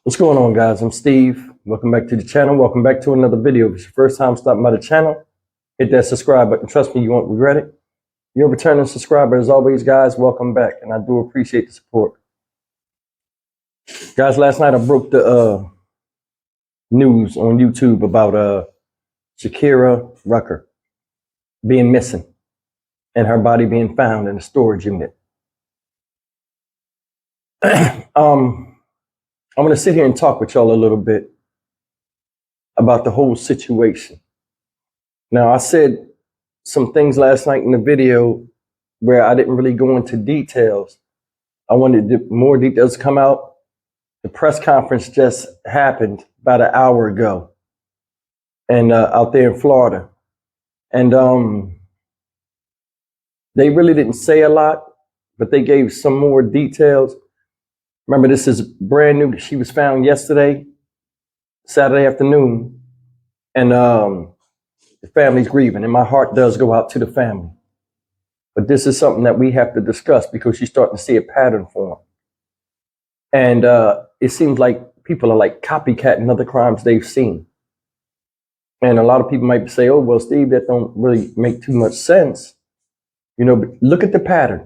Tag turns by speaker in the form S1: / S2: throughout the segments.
S1: What's going on, guys? I'm Steve. Welcome back to the channel. Welcome back to another video. If it's your first time stopping by the channel, hit that subscribe button. Trust me, you won't regret it. You're a returning subscriber. As always, guys, welcome back. And I do appreciate the support. Guys, last night I broke the news on YouTube about Shakira Rucker being missing and her body being found in a storage unit. I'm going to sit here and talk with y'all a little bit about the whole situation. Now, I said some things last night in the video where I didn't really go into details. I wanted more details to come out. The press conference just happened about an hour ago and out there in Florida. And they really didn't say a lot, but they gave some more details. Remember, this is brand new. She was found yesterday, Saturday afternoon, and the family's grieving, and my heart does go out to the family. But this is something that we have to discuss because you're starting to see a pattern form. And it seems like people are like copycatting other crimes they've seen. And a lot of people might say, oh, well, Steve, that don't really make too much sense. You know, but look at the pattern.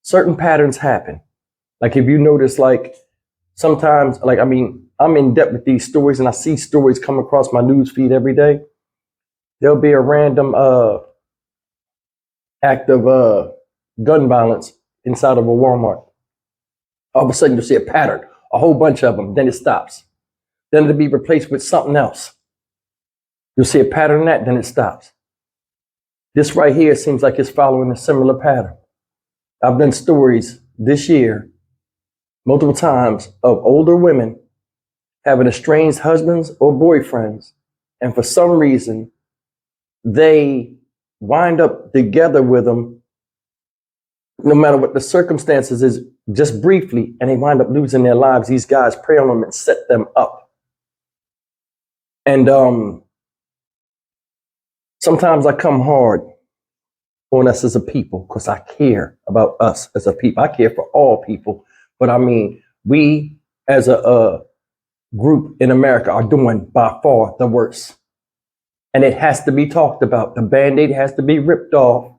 S1: Certain patterns happen. Like if you notice, like sometimes, like, I mean, I'm in depth with these stories and I see stories come across my news feed every day. There'll be a random act of gun violence inside of a Walmart. All of a sudden you'll see a pattern, a whole bunch of them, then it stops. Then it'll be replaced with something else. You'll see a pattern in that, then it stops. This right here seems like it's following a similar pattern. I've done stories this year multiple times of older women having estranged husbands or boyfriends, and for some reason, they wind up together with them, no matter what the circumstances is, just briefly, and they wind up losing their lives. These guys prey on them and set them up. And sometimes I come hard on us as a people because I care about us as a people. I care for all people. But I mean, we as a group in America are doing by far the worst. And it has to be talked about. The Band-Aid has to be ripped off.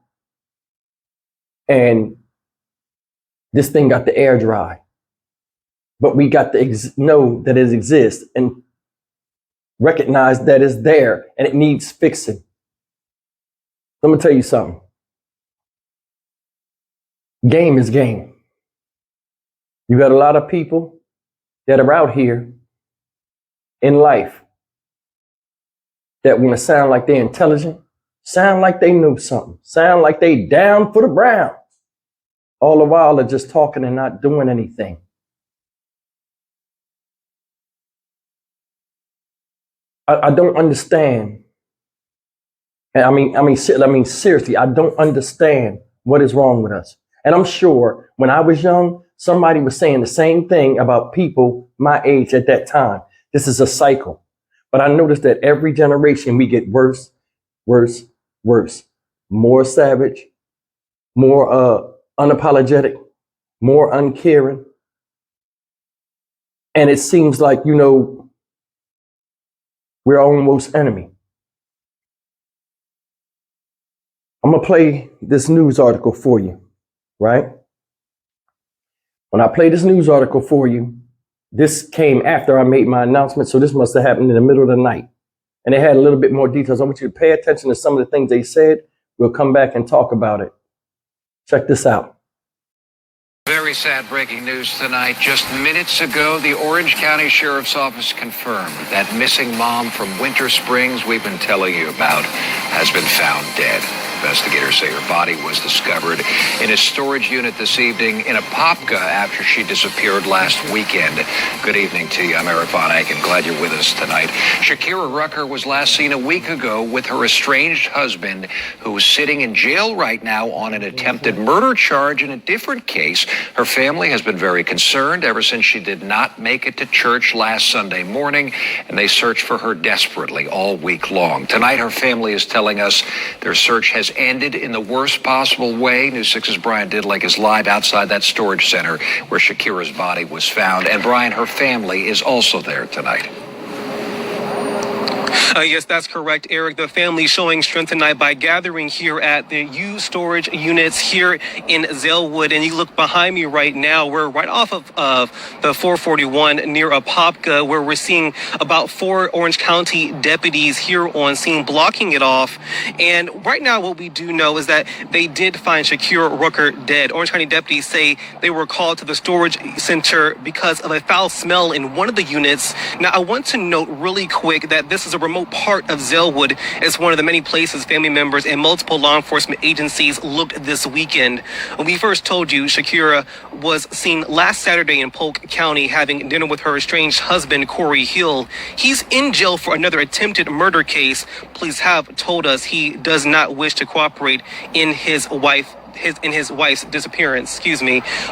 S1: And this thing got the air dry. But we got to know that it exists and recognize that it's there and it needs fixing. Let me tell you something. Game is game. You got a lot of people that are out here in life that want to sound like they're intelligent, sound like they know something, sound like they down for the brown. All the while they're just talking and not doing anything. I don't understand. And I mean, seriously, I don't understand what is wrong with us. And I'm sure when I was young, somebody was saying the same thing about people my age at that time. This is a cycle. But I noticed that every generation we get worse, worse, worse. More savage, more unapologetic, more uncaring. And it seems like, you know, we're our own worst enemy. I'm going to play this news article for you, right? When I play this news article for you, this came after I made my announcement, so this must have happened in the middle of the night. And they had a little bit more details. I want you to pay attention to some of the things they said. We'll come back and talk about it. Check this out.
S2: Very sad breaking news tonight. Just minutes ago, the Orange County Sheriff's Office confirmed that missing mom from Winter Springs we've been telling you about has been found dead. Investigators say her body was discovered in a storage unit this evening in Apopka after she disappeared last weekend. Good evening to you. I'm Eric Von Aiken. Glad you're with us tonight. Shakira Rucker was last seen a week ago with her estranged husband, who is sitting in jail right now on an attempted murder charge in a different case. Her family has been very concerned ever since she did not make it to church last Sunday morning, and they searched for her desperately all week long. Tonight, her family is telling us their search has has ended in the worst possible way. News 6's Brian Didlick is live outside that storage center where Shakira's body was found. And Brian, her family is also there tonight.
S3: Yes, that's correct, Eric. The family showing strength tonight by gathering here at the U storage units here in Zellwood. And you look behind me right now, we're right off of the 441 near Apopka, where we're seeing about 4 Orange County deputies here on scene blocking it off. And right now what we do know is that they did find Shakira Rucker dead. Orange County deputies say they were called to the storage center because of a foul smell in one of the units. Now, I want to note really quick that this is a remote part of Zellwood. It's one of the many places family members and multiple law enforcement agencies looked this weekend. When we first told you, Shakira was seen last Saturday in Polk County having dinner with her estranged husband, Cory Hill. He's in jail for another attempted murder case. Police have told us he does not wish to cooperate in his wife's disappearance,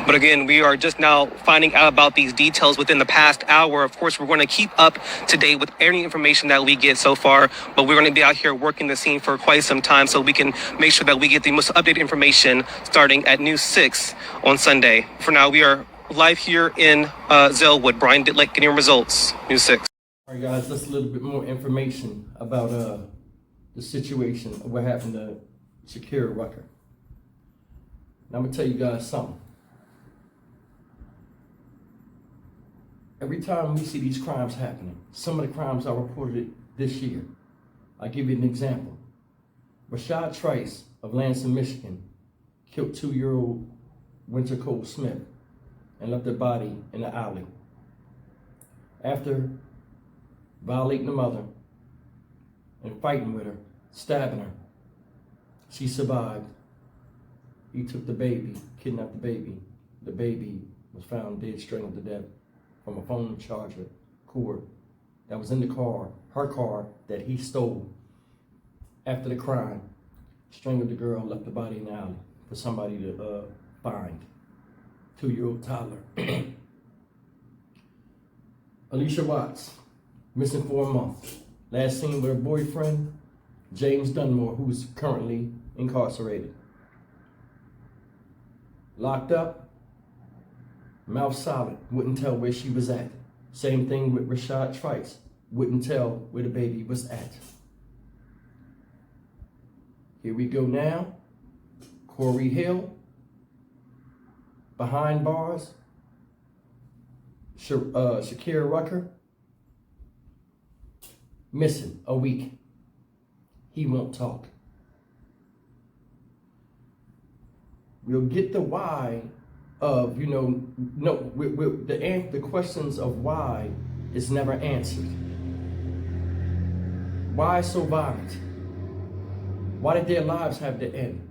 S3: But again, we are just now finding out about these details within the past hour. Of course, we're going to keep up to date with any information that we get so far, but we're going to be out here working the scene for quite some time so we can make sure that we get the most updated information starting at News 6 on Sunday. For now, we are live here in Zellwood. Brian Didlick getting results, News 6.
S1: All right, guys, just a little bit more information about the situation of what happened to Shakira Rucker. Now, I'm going to tell you guys something. Every time we see these crimes happening, some of the crimes are reported this year. I'll give you an example. Rashad Trice of Lansing, Michigan, killed 2-year-old Winter Cole Smith and left her body in the alley. After violating the mother and fighting with her, stabbing her, she survived. He took the baby, kidnapped the baby. The baby was found dead, strangled to death from a phone charger cord that was in the car, her car, that he stole after the crime. Strangled the girl, left the body in the alley for somebody to find. 2-year-old toddler. Alicia Watts, missing for a month. Last seen with her boyfriend, James Dunmore, who's currently incarcerated. Locked up, mouth solid, wouldn't tell where she was at. Same thing with Rashad Trice, wouldn't tell where the baby was at. Here we go now. Cory Hill, behind bars. Shakira Rucker, missing a week. He won't talk. We'll get the why of, the questions of why is never answered. Why so violent? Why did their lives have to end?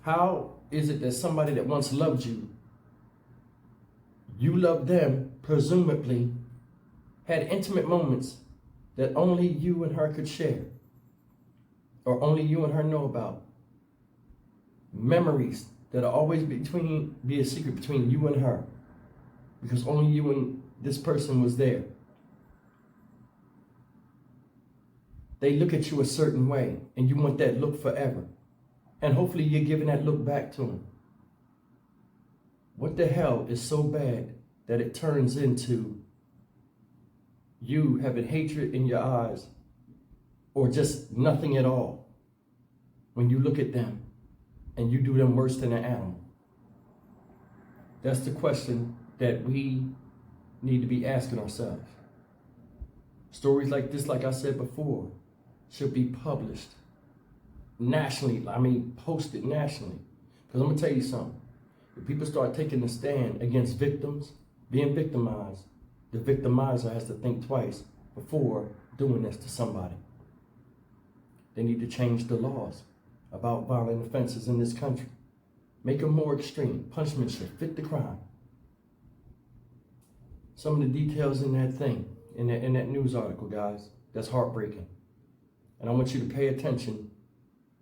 S1: How is it that somebody that once loved you, you loved them, presumably, had intimate moments that only you and her could share? Or only you and her know about? Memories that are always be a secret between you and her, because only you and this person was there. They look at you a certain way, and you want that look forever. And hopefully you're giving that look back to them. What the hell is so bad that it turns into you having hatred in your eyes, or just nothing at all when you look at them and you do them worse than an animal? That's the question that we need to be asking ourselves. Stories like this, like I said before, should be published nationally. Posted nationally. Because I'm going to tell you something. If people start taking a stand against victims being victimized, the victimizer has to think twice before doing this to somebody. They need to change the laws about violent offenses in this country. Make them more extreme. Punishment should fit the crime. Some of the details in that thing, in that news article, guys, that's heartbreaking. And I want you to pay attention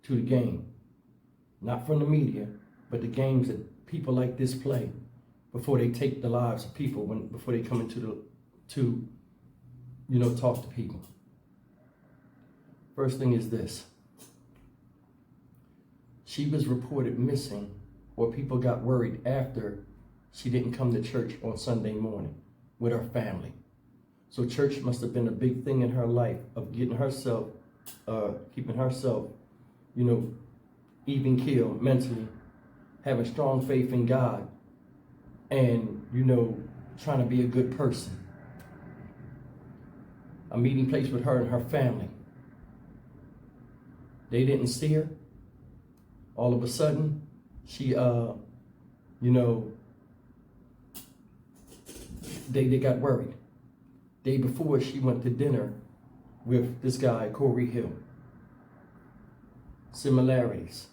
S1: to the game. Not from the media, but the games that people like this play before they take the lives of people, before they come into talk to people. First thing is this. She was reported missing, or people got worried after she didn't come to church on Sunday morning with her family. So church must have been a big thing in her life of getting herself, keeping herself, even keeled mentally, having strong faith in God, and, trying to be a good person. A meeting place with her and her family. They didn't see her. All of a sudden, she, they got worried. Day before, she went to dinner with this guy, Cory Hill. Similarities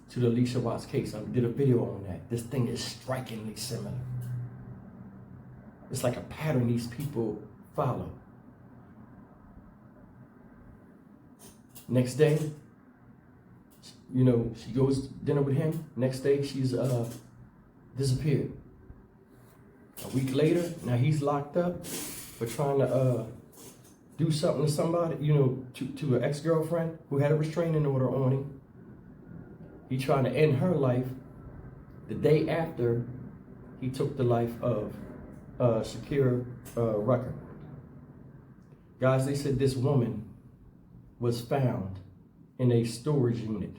S1: to the Alicia Watts case. I did a video on that. This thing is strikingly similar. It's like a pattern these people follow. Next day, she goes to dinner with him. Next day, she's disappeared. A week later, now he's locked up for trying to do something to somebody, to an ex-girlfriend who had a restraining order on him. He tried to end her life the day after he took the life of Shakira Rucker. Guys, they said this woman was found in a storage unit,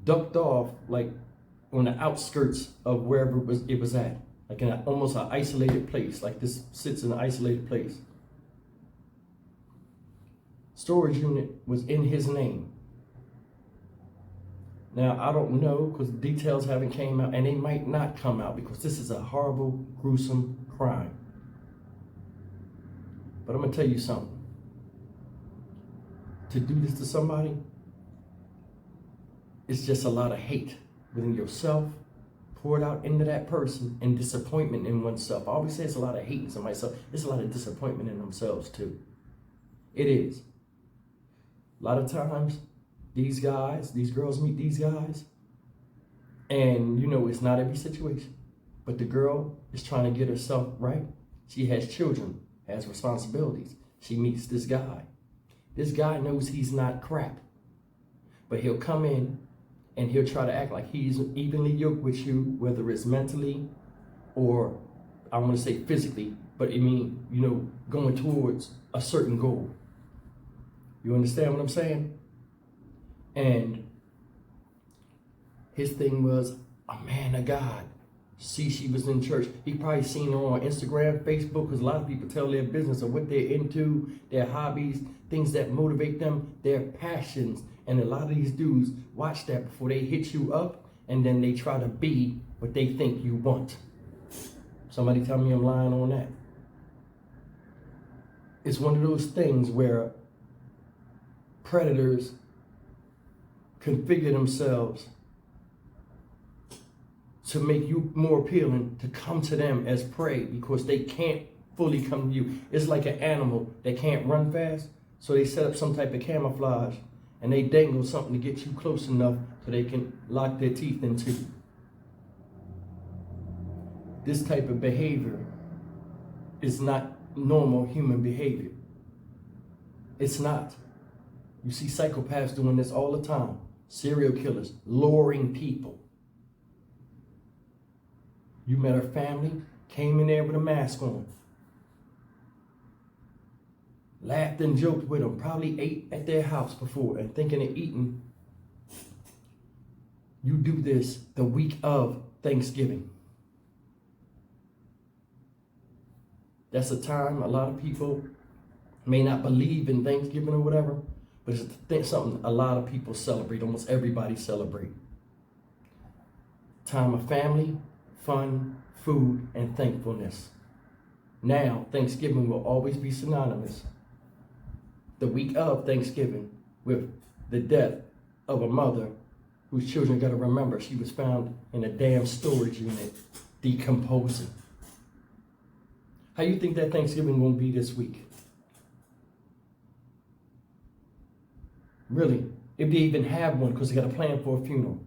S1: ducked off like on the outskirts of wherever it was at, like in almost an isolated place, like this sits in an isolated place. Storage unit was in his name. Now, I don't know, because details haven't came out, and they might not come out, because this is a horrible, gruesome crime. But I'm gonna tell you something. To do this to somebody, it's just a lot of hate within yourself, poured out into that person, and disappointment in oneself. I always say it's a lot of hate in somebody else. It's a lot of disappointment in themselves too. It is. A lot of times, these girls meet these guys, and it's not every situation, but the girl is trying to get herself right. She has children, has responsibilities. She meets this guy. This guy knows he's not crap, but he'll come in and he'll try to act like he's evenly yoked with you, whether it's mentally or I want to say physically, but going towards a certain goal. You understand what I'm saying? And his thing was a man of God. See, she was in church. He probably seen her on Instagram, Facebook, because a lot of people tell their business of what they're into, their hobbies, things that motivate them, their passions. And a lot of these dudes watch that before they hit you up, and then they try to be what they think you want. Somebody tell me I'm lying on that. It's one of those things where predators configure themselves to make you more appealing to come to them as prey, because they can't fully come to you. It's like an animal that can't run fast, so they set up some type of camouflage and they dangle something to get you close enough so they can lock their teeth into you. This type of behavior is not normal human behavior. It's not. You see psychopaths doing this all the time. Serial killers, luring people. You met her family, came in there with a mask on. Laughed and joked with them, probably ate at their house before and thinking of eating. You do this the week of Thanksgiving. That's a time a lot of people may not believe in Thanksgiving or whatever, but it's something a lot of people celebrate, almost everybody celebrate. Time of family, fun, food, and thankfulness. Now, Thanksgiving will always be synonymous, the week of Thanksgiving, with the death of a mother whose children got to remember she was found in a damn storage unit, decomposing. How you think that Thanksgiving gonna be this week? Really, if they even have one, because they got to plan for a funeral.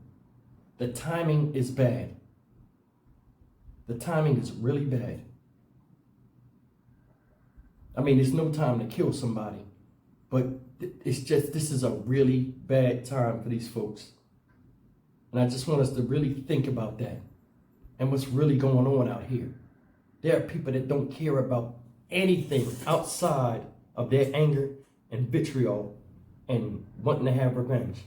S1: The timing is bad. The timing is really bad. I mean, there's no time to kill somebody. But it's just, this is a really bad time for these folks. And I just want us to really think about that and what's really going on out here. There are people that don't care about anything outside of their anger and vitriol and wanting to have revenge.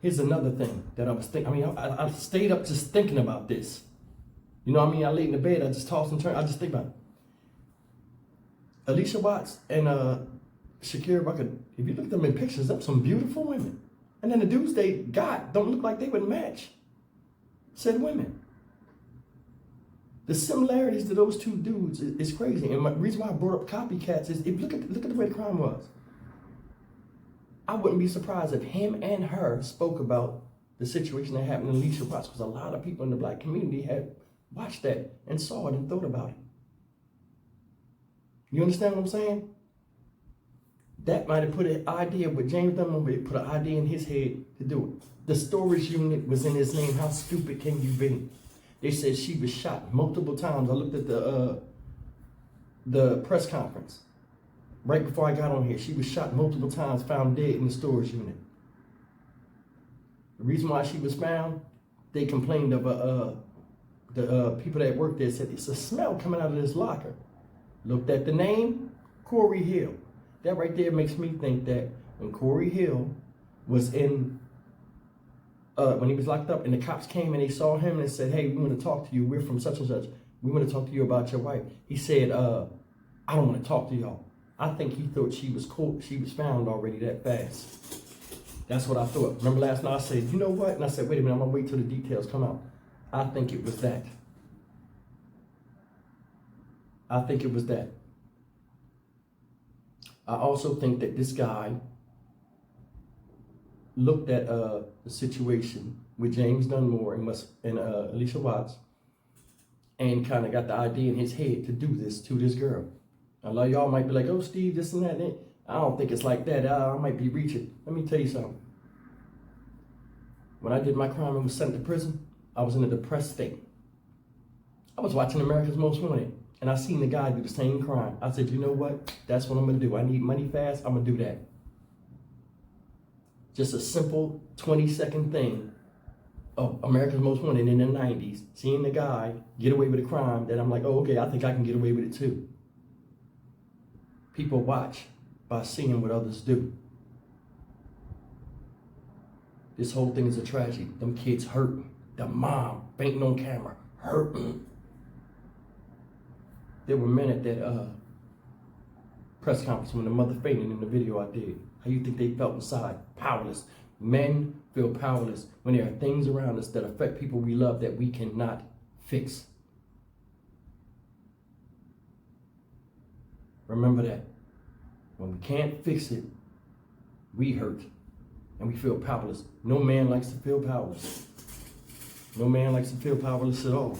S1: Here's another thing that I was thinking. I stayed up just thinking about this. You know what I mean? I laid in the bed, I just tossed and turned. I just think about it. Alicia Watts and Shakira Rucker, if you look at them in pictures, them some beautiful women. And then the dudes they got don't look like they would match said women. The similarities to those two dudes is crazy. And the reason why I brought up copycats is, if look at the way the crime was. I wouldn't be surprised if him and her spoke about the situation that happened to Alicia Watts, because a lot of people in the black community had watched that and saw it and thought about it. You understand what I'm saying? That might have put an idea with James Dunn, put an idea in his head to do it. The storage unit was in his name. How stupid can you be? They said she was shot multiple times. I looked at the press conference right before I got on here. She was shot multiple times, found dead in the storage unit. The reason why she was found, they complained of the people that worked there said it's a smell coming out of this locker. Looked at the name, Cory Hill. That right there makes me think that when Cory Hill was in, when he was locked up and the cops came and they saw him and said, hey, we want to talk to you. We're from such and such. We want to talk to you about your wife. He said, I don't want to talk to y'all. I think he thought she was found already that fast. That's what I thought. Remember last night I said, you know what? And I said, wait a minute, I'm going to wait till the details come out. I think it was that. I think it was that. I also think that this guy looked at the situation with James Dunmore and Alicia Watts and kind of got the idea in his head to do this to this girl. A lot of y'all might be like, oh, Steve, this and that. I don't think it's like that. I might be reaching. Let me tell you something. When I did my crime and was sent to prison, I was in a depressed state. I was watching America's Most Wanted, and I seen the guy do the same crime. I said, you know what? That's what I'm going to do. I need money fast. I'm going to do that. Just a simple 20-second thing of America's Most Wanted in the 90s, seeing the guy get away with a crime that I'm like, oh, okay, I think I can get away with it too. People watch by seeing what others do. This whole thing is a tragedy. Them kids hurting. The mom fainting on camera, hurting. There were men at that press conference when the mother fainted in the video I did. How you think they felt inside? Powerless. Men feel powerless when there are things around us that affect people we love that we cannot fix. Remember that. When we can't fix it, we hurt and we feel powerless. No man likes to feel powerless. No man likes to feel powerless at all.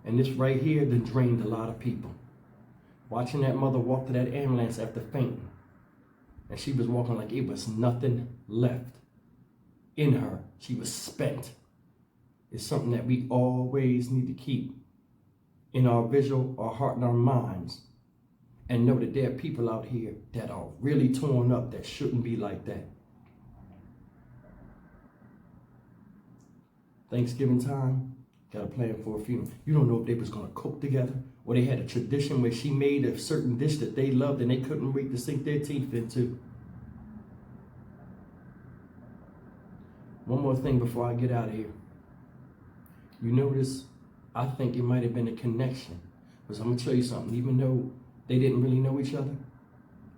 S1: And this right here done drained a lot of people. Watching that mother walk to that ambulance after fainting, and she was walking like it was nothing left in her. She was spent. It's something that we always need to keep in our visual, our heart, and our minds, and know that there are people out here that are really torn up that shouldn't be like that. Thanksgiving time, got a plan for a funeral. You don't know if they was gonna cook together, or they had a tradition where she made a certain dish that they loved and they couldn't wait to sink their teeth into. One more thing before I get out of here. You notice, I think it might have been a connection. Because I'm gonna tell you something, even though they didn't really know each other,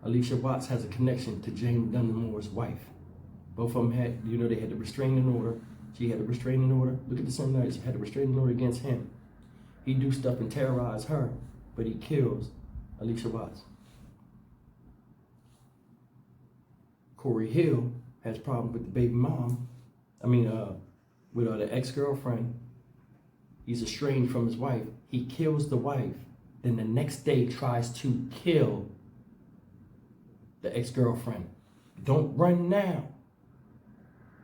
S1: Alicia Watts has a connection to James Dunmore's wife. Both of them had, they had the restraining order. She had a restraining order. Look at the similarities. She had a restraining order against him. He do stuff and terrorize her, but he kills Alicia Watts. Cory Hill has problems with the baby mom. With the ex-girlfriend. He's estranged from his wife. He kills the wife. Then the next day tries to kill the ex-girlfriend. Don't run now.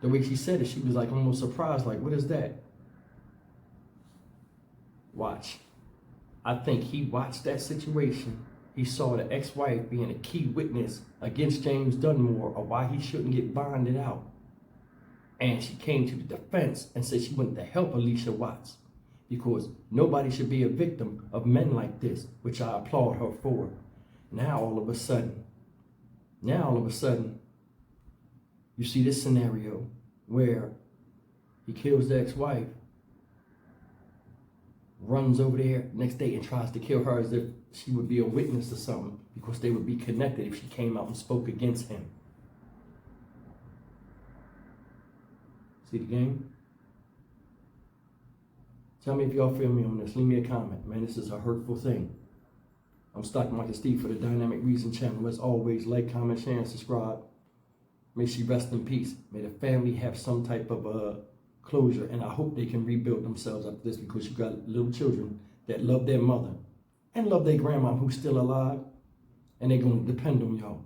S1: The way she said it, she was like almost surprised, like, what is that? Watch. I think he watched that situation he saw the ex-wife being a key witness against James Dunmore of why he shouldn't get bonded out. And she came to the defense and said she wanted to help Alicia Watts because nobody should be a victim of men like this, which I applaud her for. Now all of a sudden, you see this scenario where he kills the ex-wife, runs over there next day and tries to kill her as if she would be a witness to something because they would be connected if she came out and spoke against him. See the game? Tell me if y'all feel me on this. Leave me a comment. Man, this is a hurtful thing. I'm Stock Market Steve for the Dynamic Reason channel. As always, like, comment, share, and subscribe. May she rest in peace. May the family have some type of closure, and I hope they can rebuild themselves after this because you got little children that love their mother and love their grandma who's still alive, and they're going to depend on y'all.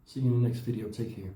S1: See you in the next video. Take care.